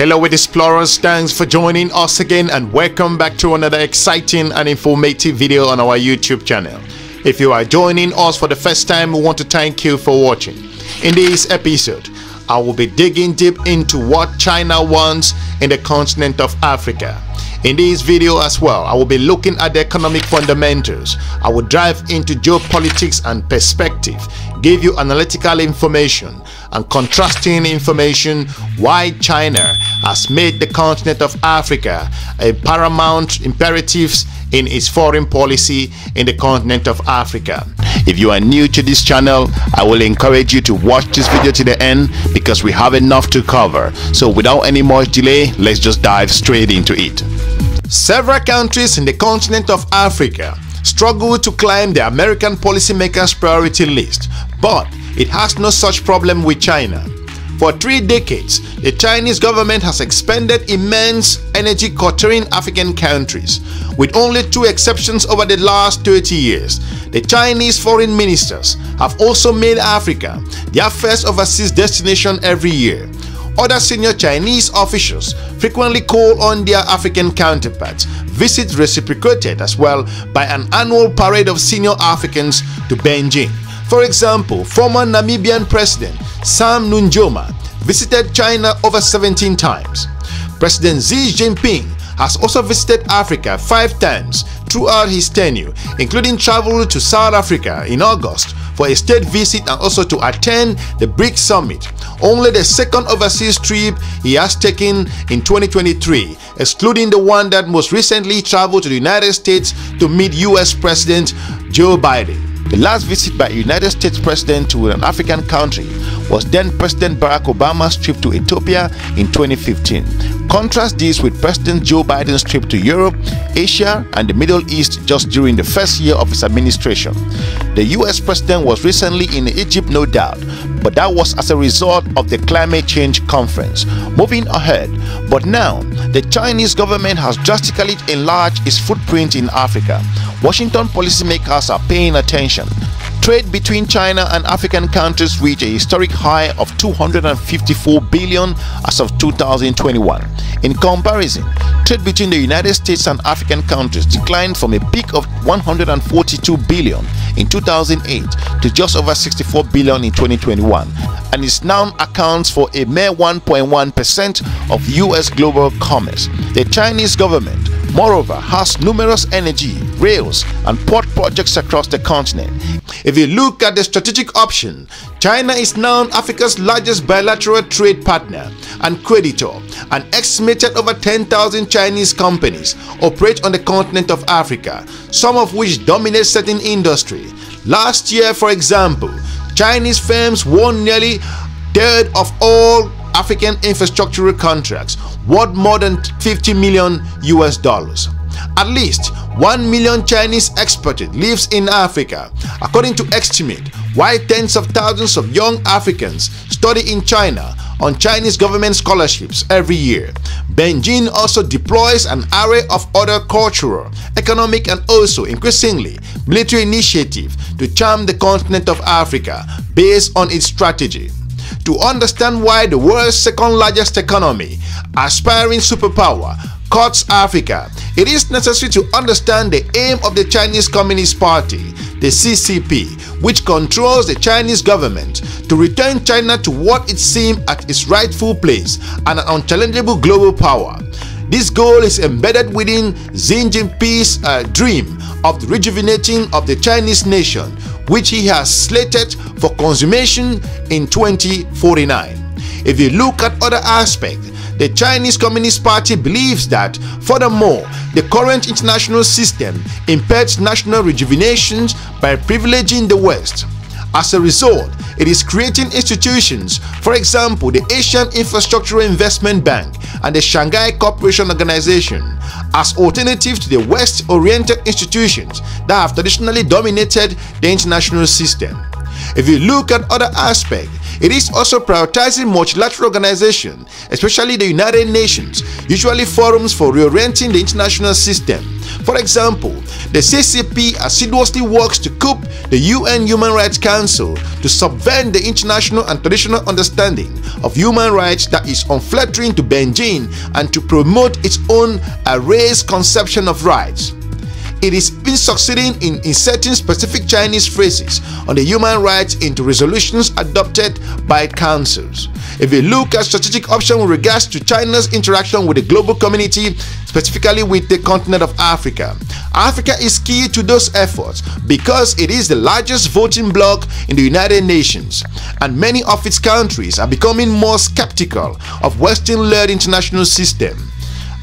Hello with explorers, thanks for joining us again and welcome back to another exciting and informative video on our YouTube channel. If you are joining us for the first time, we want to thank you for watching. In this episode, I will be digging deep into what China wants in the continent of Africa. In this video as well, I will be looking at the economic fundamentals. I will dive into geopolitics and perspective, give you analytical information and contrasting information why China has made the continent of Africa a paramount imperative in its foreign policy in the continent of Africa. If you are new to this channel, I will encourage you to watch this video to the end because we have enough to cover. So without any more delay, let's just dive straight into it. Several countries in the continent of Africa struggle to climb the American policymakers' priority list, but it has no such problem with China. For 3 decades, the Chinese government has expended immense energy curtailing African countries. With only 2 exceptions over the last 30 years, the Chinese foreign ministers have also made Africa their first overseas destination every year. Other senior Chinese officials frequently call on their African counterparts. Visits reciprocated as well by an annual parade of senior Africans to Beijing. For example, former Namibian President Sam Nujoma visited China over 17 times. President Xi Jinping has also visited Africa 5 times throughout his tenure, including travel to South Africa in August for a state visit and also to attend the BRICS Summit, only the second overseas trip he has taken in 2023, excluding the one that most recently traveled to the United States to meet US President Joe Biden. The last visit by a United States President to an African country was then President Barack Obama's trip to Ethiopia in 2015. Contrast this with President Joe Biden's trip to Europe, Asia, and the Middle East just during the first year of his administration. The US President was recently in Egypt, no doubt, but that was as a result of the climate change conference. Moving ahead, but now the Chinese government has drastically enlarged its footprint in Africa. Washington policymakers are paying attention. Trade between China and African countries reached a historic high of $254 billion as of 2021. In comparison, trade between the United States and African countries declined from a peak of $142 billion in 2008 to just over $64 billion in 2021, and it now accounts for a mere 1.1% of US global commerce. The Chinese government, moreover, has numerous energy, rails, and port projects across the continent. If you look at the strategic option, China is now Africa's largest bilateral trade partner and creditor. An estimated over 10,000 Chinese companies operate on the continent of Africa, some of which dominate certain industry. Last year, for example, Chinese firms won nearly a third of all African infrastructural contracts, worth more than $50 million US. At least 1 million Chinese expatriates lives in Africa, according to estimate, while tens of thousands of young Africans study in China on Chinese government scholarships every year. Beijing also deploys an array of other cultural, economic, and also increasingly military initiatives to charm the continent of Africa based on its strategy. To understand why the world's second largest economy, aspiring superpower, cuts Africa, it is necessary to understand the aim of the Chinese Communist Party, the CCP, which controls the Chinese government to return China to what it seems at its rightful place and an unchallengeable global power. This goal is embedded within Xi Jinping's dream of the rejuvenating of the Chinese nation, which he has slated for consummation in 2049. If you look at other aspects, the Chinese Communist Party believes that, furthermore, the current international system impairs national rejuvenation by privileging the West. As a result, it is creating institutions, for example, the Asian Infrastructural Investment Bank and the Shanghai Cooperation Organization, as alternatives to the West-oriented institutions that have traditionally dominated the international system. If you look at other aspects, it is also prioritizing multilateral organizations, especially the United Nations, usually forums for reorienting the international system. For example, The CCP assiduously works to coup the UN Human Rights Council to subvert the international and traditional understanding of human rights that is unflattering to Beijing and to promote its own erased conception of rights. It is been succeeding in inserting specific Chinese phrases on the human rights into resolutions adopted by councils. If you look at strategic options with regards to China's interaction with the global community, specifically with the continent of Africa, Africa is key to those efforts because it is the largest voting bloc in the United Nations, and many of its countries are becoming more skeptical of Western-led international system.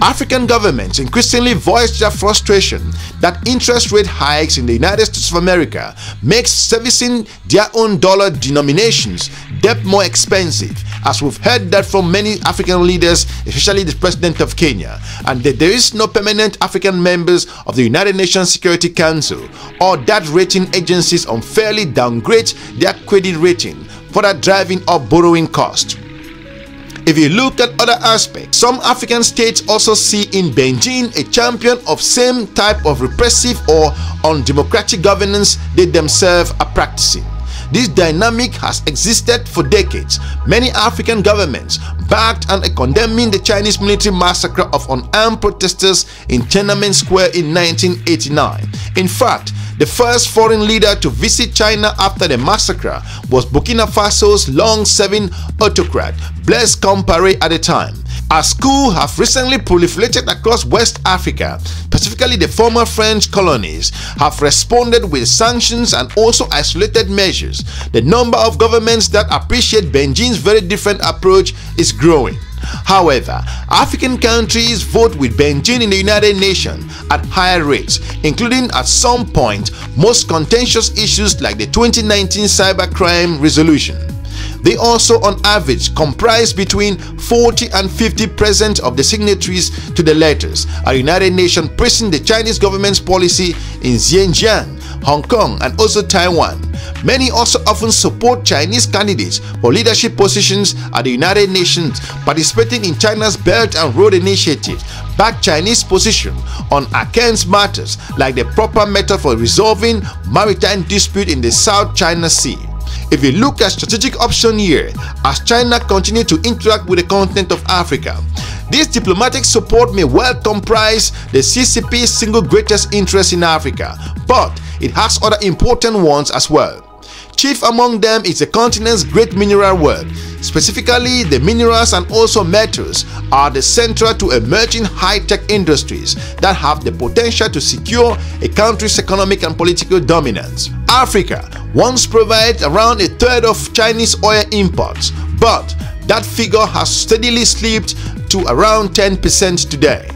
African governments increasingly voiced their frustration that interest rate hikes in the United States of America makes servicing their own dollar denominations debt more expensive, as we've heard that from many African leaders, especially the President of Kenya, and that there is no permanent African members of the United Nations Security Council or that rating agencies unfairly downgrade their credit rating, further driving up borrowing costs. If you look at other aspects, some African states also see in Beijing a champion of same type of repressive or undemocratic governance they themselves are practicing. This dynamic has existed for decades. Many African governments backed and condemning the Chinese military massacre of unarmed protesters in Tiananmen Square in 1989. In fact, the first foreign leader to visit China after the massacre was Burkina Faso's long-serving autocrat, Blaise Compaoré at the time. As coups have recently proliferated across West Africa, specifically the former French colonies, have responded with sanctions and also isolated measures. The number of governments that appreciate Beijing's very different approach is growing. However, African countries vote with Beijing in the United Nations at higher rates, including at some point most contentious issues like the 2019 cybercrime resolution. They also on average comprise between 40 and 50% of the signatories to the letters at the United Nations praising the Chinese government's policy in Xinjiang, Hong Kong and also Taiwan. Many also often support Chinese candidates for leadership positions at the United Nations, participating in China's Belt and Road Initiative, back Chinese position on arcane matters like the proper method for resolving maritime dispute in the South China Sea. If you look at strategic option here, as China continues to interact with the continent of Africa, this diplomatic support may well comprise the CCP's single greatest interest in Africa, but it has other important ones as well. Chief among them is the continent's great mineral wealth. Specifically, the minerals and also metals are the central to emerging high-tech industries that have the potential to secure a country's economic and political dominance. Africa once provided around a third of Chinese oil imports, but that figure has steadily slipped to around 10% today.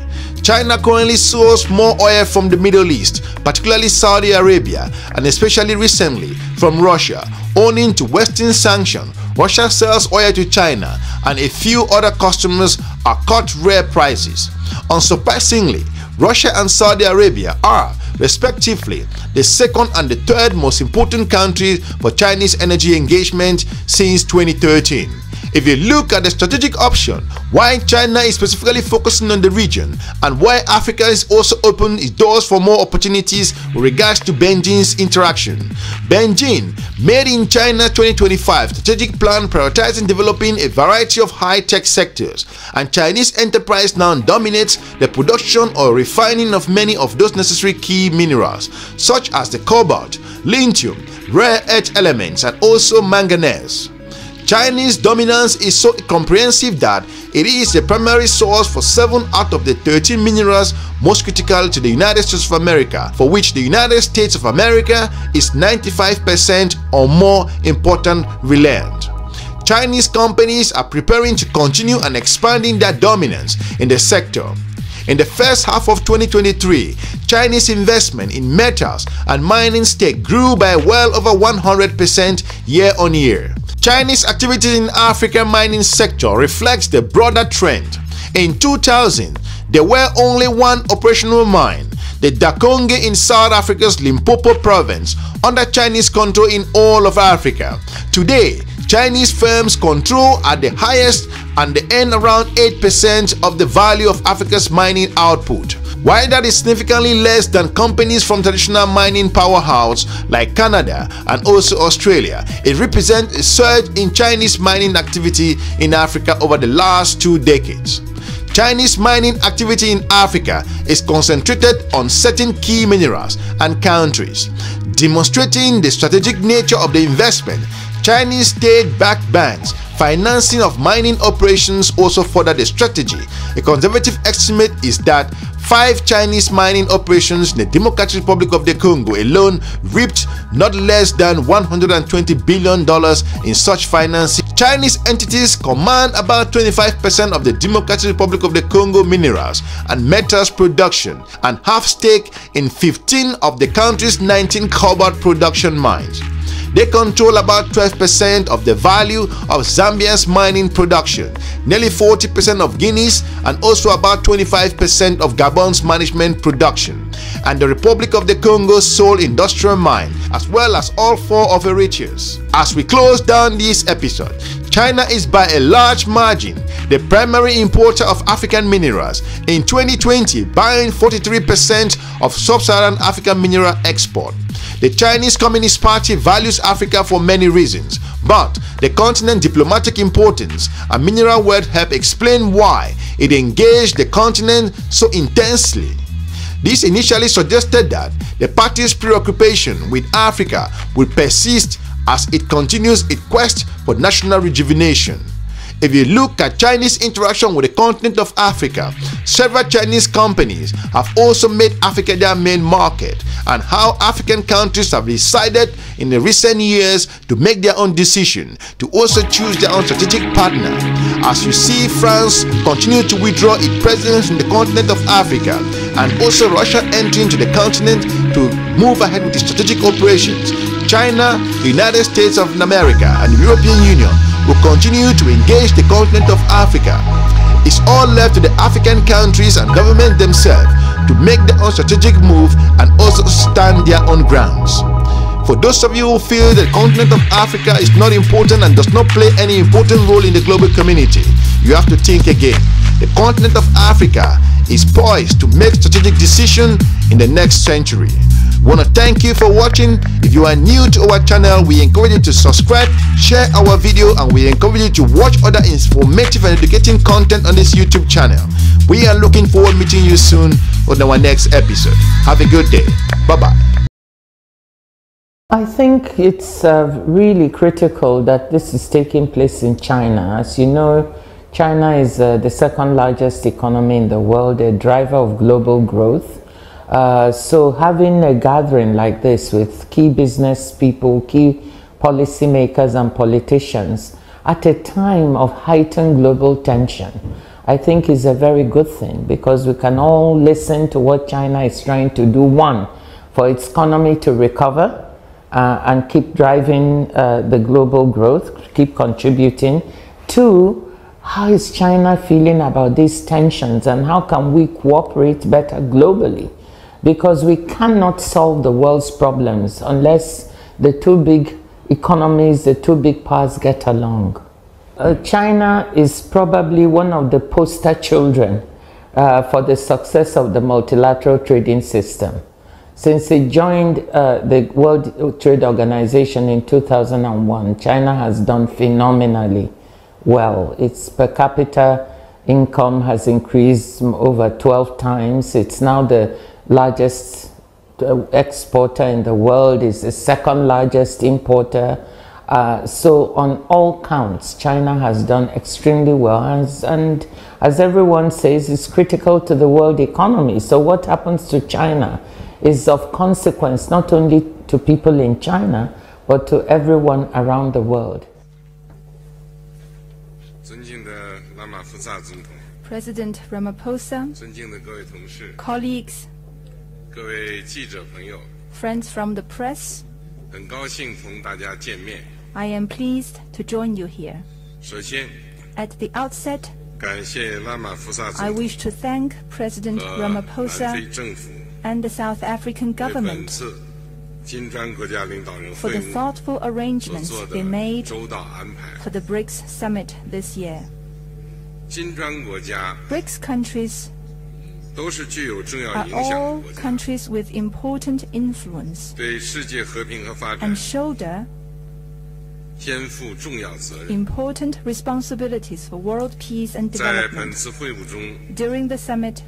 China currently sources more oil from the Middle East, particularly Saudi Arabia, and especially recently from Russia. Owing to Western sanctions, Russia sells oil to China, and a few other customers are cut rare prices. Unsurprisingly, Russia and Saudi Arabia are, respectively, the second and the third most important countries for Chinese energy engagement since 2013. If you look at the strategic option, why China is specifically focusing on the region and why Africa is also opening its doors for more opportunities with regards to Beijing's interaction. Beijing made in China 2025 strategic plan prioritizing developing a variety of high-tech sectors, and Chinese enterprise now dominates the production or refining of many of those necessary key minerals such as the cobalt, lithium, rare earth elements and also manganese. Chinese dominance is so comprehensive that it is the primary source for 7 out of the 13 minerals most critical to the United States of America, for which the United States of America is 95% or more important reliant. Chinese companies are preparing to continue and expanding their dominance in the sector. In the first half of 2023, Chinese investment in metals and mining stake grew by well over 100% year-on-year. Chinese activities in the African mining sector reflects the broader trend. In 2000, there were only one operational mine, the Dakonge in South Africa's Limpopo province, under Chinese control in all of Africa. Today, Chinese firms control at the highest and they earn around 8% of the value of Africa's mining output. While that is significantly less than companies from traditional mining powerhouse like Canada and also Australia, it represents a surge in Chinese mining activity in Africa over the last 2 decades. Chinese mining activity in Africa is concentrated on certain key minerals and countries. Demonstrating the strategic nature of the investment, Chinese state-backed banks financing of mining operations also further the strategy. A conservative estimate is that 5 Chinese mining operations in the Democratic Republic of the Congo alone reaped not less than $120 billion in such financing. Chinese entities command about 25% of the Democratic Republic of the Congo minerals and metals production and have stake in 15 of the country's 19 cobalt production mines. They control about 12% of the value of Zambia's mining production, nearly 40% of Guinea's, and also about 25% of Gabon's management production, and the Republic of the Congo's sole industrial mine, as well as all 4 of Eritrea's. As we close down this episode, China is by a large margin the primary importer of African minerals, in 2020 buying 43% of sub-Saharan African mineral export. The Chinese Communist Party values Africa for many reasons, but the continent's diplomatic importance and mineral wealth help explain why it engaged the continent so intensely. This initially suggested that the party's preoccupation with Africa will persist as it continues its quest for national rejuvenation. If you look at Chinese interaction with the continent of Africa, several Chinese companies have also made Africa their main market, and how African countries have decided in the recent years to make their own decision to also choose their own strategic partner. As you see France continue to withdraw its presence in the continent of Africa, and also Russia entering into the continent to move ahead with its strategic operations, China, the United States of America, and the European Union will continue to engage the continent of Africa. It's all left to the African countries and governments themselves to make their own strategic move and also stand their own grounds. For those of you who feel that the continent of Africa is not important and does not play any important role in the global community, you have to think again. The continent of Africa is poised to make strategic decisions in the next century. We want to thank you for watching. If you are new to our channel, we encourage you to subscribe, share our video, and we encourage you to watch other informative and educating content on this YouTube channel. We are looking forward to meeting you soon on our next episode. Have a good day. Bye-bye. I think it's really critical that this is taking place in China. As you know, China is the second largest economy in the world, a driver of global growth. So having a gathering like this with key business people, key policymakers and politicians at a time of heightened global tension, I think is a very good thing, because we can all listen to what China is trying to do. One, for its economy to recover and keep driving the global growth, keep contributing. Two, how is China feeling about these tensions and how can we cooperate better globally? Because we cannot solve the world's problems unless the 2 big economies, the 2 big powers get along. China is probably one of the poster children for the success of the multilateral trading system. Since it joined the World Trade Organization in 2001, China has done phenomenally well. Its per capita income has increased over 12 times. It's now the largest exporter in the world, is the second largest importer. So on all counts, China has done extremely well, and as everyone says, it's critical to the world economy. So what happens to China is of consequence not only to people in China, but to everyone around the world. President Ramaphosa, colleagues, friends from the press, I am pleased to join you here. At the outset, I wish to thank President Ramaphosa and the South African government for the thoughtful arrangements they made for the BRICS summit this year. BRICS countries are all countries with important influence and shoulder important responsibilities for world peace and development. During the summit,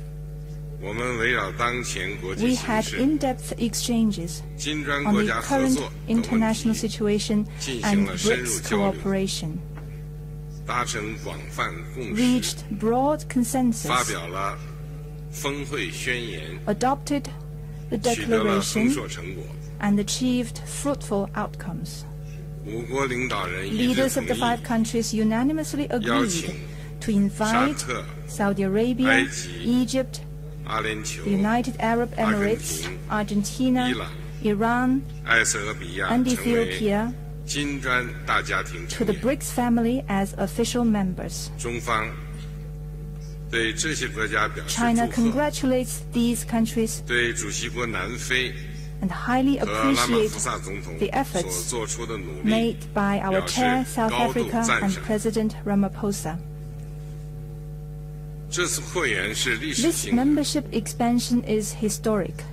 we had in-depth exchanges on the current international situation and BRICS cooperation, reached broad consensus, adopted the declaration, and achieved fruitful outcomes. Leaders of the 5 countries unanimously agreed to invite Saudi Arabia, Egypt, the United Arab Emirates, Argentina, Iran, and Ethiopia to the BRICS family as official members. China congratulates these countries and highly appreciates the efforts made by our chair, South Africa, and President Ramaphosa. This membership expansion is historic.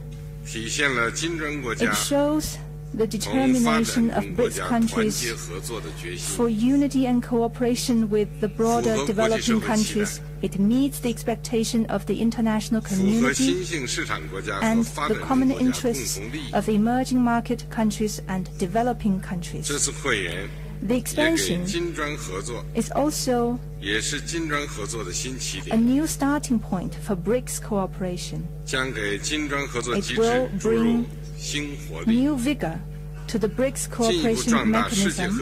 It shows the determination of BRICS countries for unity and cooperation with the broader developing countries. It meets the expectation of the international community and the common interests of emerging market countries and developing countries. The expansion is also a new starting point for BRICS cooperation. It will bring new vigor to the BRICS cooperation mechanism,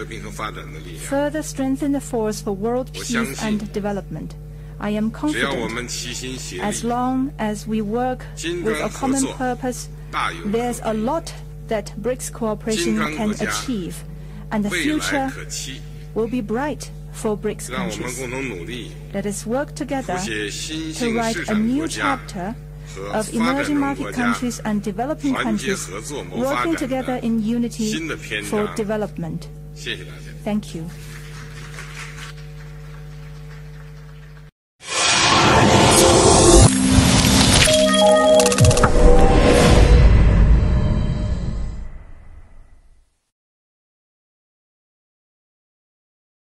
further strengthen the force for world peace and development. I am confident as long as we work with a common purpose, there's a lot that BRICS cooperation can achieve, and the future will be bright for BRICS countries. Let us work together to write a new chapter of emerging market countries and developing countries working together in unity for development. Thank you.